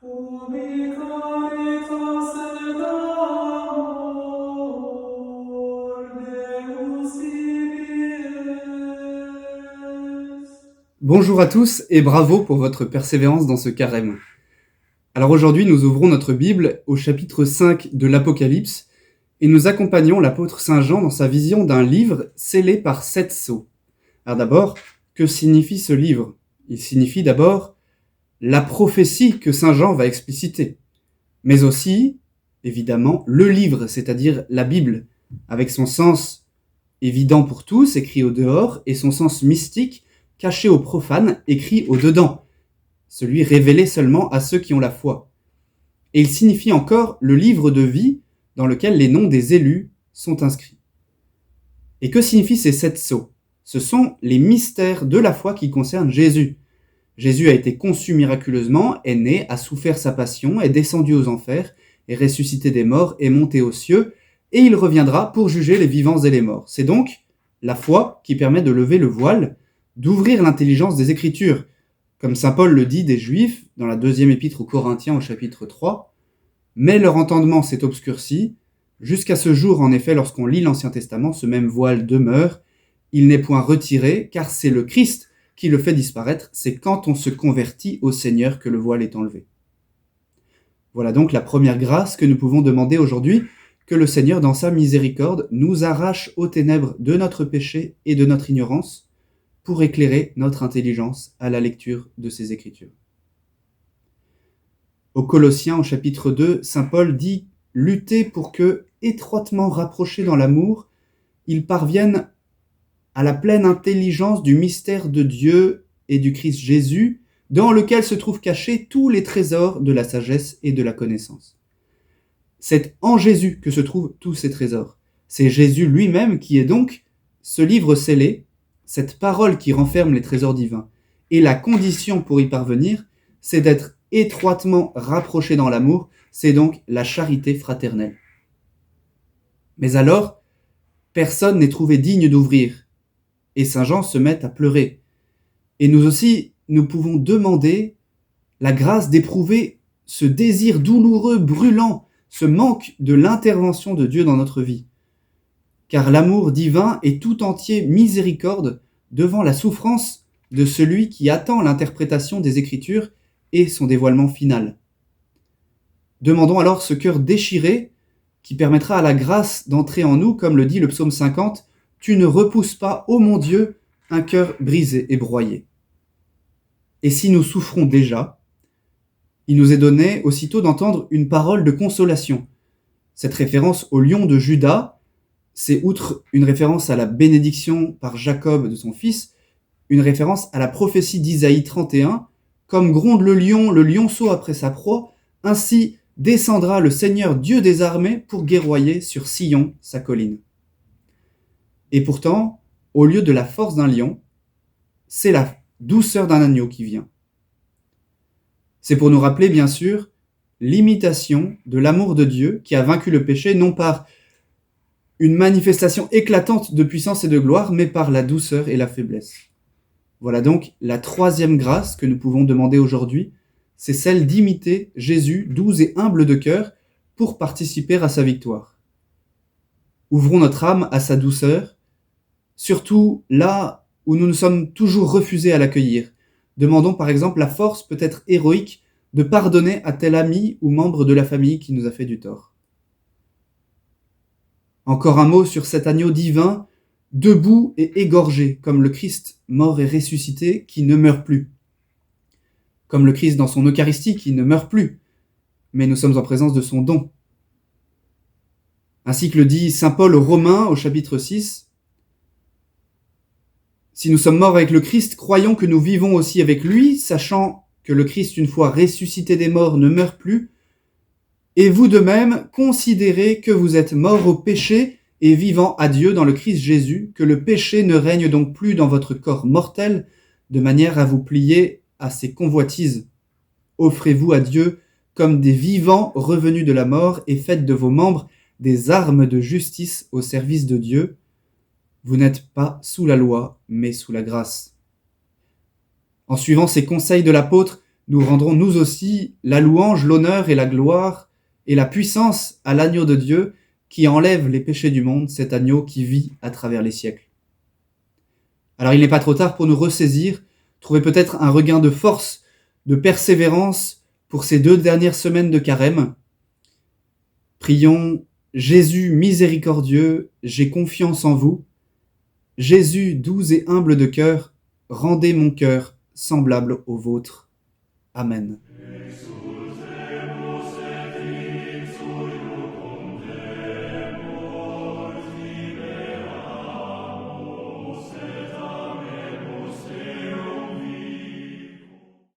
Ubi caritas et amor Deus vivies. Bonjour à tous et bravo pour votre persévérance dans ce carême. Alors aujourd'hui, nous ouvrons notre Bible au chapitre 5 de l'Apocalypse et nous accompagnons l'apôtre Saint Jean dans sa vision d'un livre scellé par 7 sceaux. Alors d'abord, que signifie ce livre ? Il signifie d'abord la prophétie que Saint Jean va expliciter, mais aussi, évidemment, le livre, c'est-à-dire la Bible, avec son sens évident pour tous, écrit au dehors, et son sens mystique, caché aux profanes, écrit au dedans, celui révélé seulement à ceux qui ont la foi. Et il signifie encore le livre de vie dans lequel les noms des élus sont inscrits. Et que signifient ces 7 sceaux ? Ce sont les mystères de la foi qui concernent Jésus. Jésus a été conçu miraculeusement, est né, a souffert sa passion, est descendu aux enfers, est ressuscité des morts, est monté aux cieux, et il reviendra pour juger les vivants et les morts. C'est donc la foi qui permet de lever le voile, d'ouvrir l'intelligence des Écritures, comme saint Paul le dit des Juifs dans la deuxième épître aux Corinthiens au chapitre 3, « Mais leur entendement s'est obscurci, jusqu'à ce jour en effet lorsqu'on lit l'Ancien Testament, ce même voile demeure, il n'est point retiré, car c'est le Christ qui le fait disparaître, c'est quand on se convertit au Seigneur que le voile est enlevé. » Voilà donc la première grâce que nous pouvons demander aujourd'hui, que le Seigneur, dans sa miséricorde, nous arrache aux ténèbres de notre péché et de notre ignorance, pour éclairer notre intelligence à la lecture de ces Écritures. Aux Colossiens, au chapitre 2, saint Paul dit « Lutter pour que, étroitement rapprochés dans l'amour, ils parviennent à la pleine intelligence du mystère de Dieu et du Christ Jésus, dans lequel se trouvent cachés tous les trésors de la sagesse et de la connaissance. » C'est en Jésus que se trouvent tous ces trésors. C'est Jésus lui-même qui est donc ce livre scellé, cette parole qui renferme les trésors divins. Et la condition pour y parvenir, c'est d'être étroitement rapproché dans l'amour, c'est donc la charité fraternelle. Mais alors, personne n'est trouvé digne d'ouvrir, et saint Jean se met à pleurer. Et nous aussi, nous pouvons demander la grâce d'éprouver ce désir douloureux, brûlant, ce manque de l'intervention de Dieu dans notre vie. Car l'amour divin est tout entier miséricorde devant la souffrance de celui qui attend l'interprétation des Écritures et son dévoilement final. Demandons alors ce cœur déchiré qui permettra à la grâce d'entrer en nous, comme le dit le psaume 50, « Tu ne repousses pas, ô mon Dieu, un cœur brisé et broyé. » Et si nous souffrons déjà, il nous est donné aussitôt d'entendre une parole de consolation. Cette référence au lion de Juda, c'est outre une référence à la bénédiction par Jacob de son fils, une référence à la prophétie d'Isaïe 31, « Comme gronde le lionceau après sa proie, ainsi descendra le Seigneur Dieu des armées pour guerroyer sur Sion, sa colline. » Et pourtant, au lieu de la force d'un lion, c'est la douceur d'un agneau qui vient. C'est pour nous rappeler, bien sûr, l'imitation de l'amour de Dieu qui a vaincu le péché, non par une manifestation éclatante de puissance et de gloire, mais par la douceur et la faiblesse. Voilà donc la troisième grâce que nous pouvons demander aujourd'hui, c'est celle d'imiter Jésus, doux et humble de cœur, pour participer à sa victoire. Ouvrons notre âme à sa douceur, surtout là où nous nous sommes toujours refusés à l'accueillir. Demandons par exemple la force peut-être héroïque de pardonner à tel ami ou membre de la famille qui nous a fait du tort. Encore un mot sur cet agneau divin, debout et égorgé, comme le Christ mort et ressuscité qui ne meurt plus. Comme le Christ dans son Eucharistie qui ne meurt plus, mais nous sommes en présence de son don. Ainsi que le dit saint Paul aux Romains au chapitre 6, « Si nous sommes morts avec le Christ, croyons que nous vivons aussi avec lui, sachant que le Christ, une fois ressuscité des morts, ne meurt plus. Et vous de même, considérez que vous êtes morts au péché et vivant à Dieu dans le Christ Jésus, que le péché ne règne donc plus dans votre corps mortel, de manière à vous plier à ses convoitises. Offrez-vous à Dieu comme des vivants revenus de la mort et faites de vos membres des armes de justice au service de Dieu. Vous n'êtes pas sous la loi, mais sous la grâce. » En suivant ces conseils de l'apôtre, nous rendrons nous aussi la louange, l'honneur et la gloire et la puissance à l'agneau de Dieu qui enlève les péchés du monde, cet agneau qui vit à travers les siècles. Alors il n'est pas trop tard pour nous ressaisir, trouver peut-être un regain de force, de persévérance pour ces 2 dernières semaines de carême. Prions: Jésus miséricordieux, j'ai confiance en vous. Jésus doux et humble de cœur, rendez mon cœur semblable au vôtre. Amen.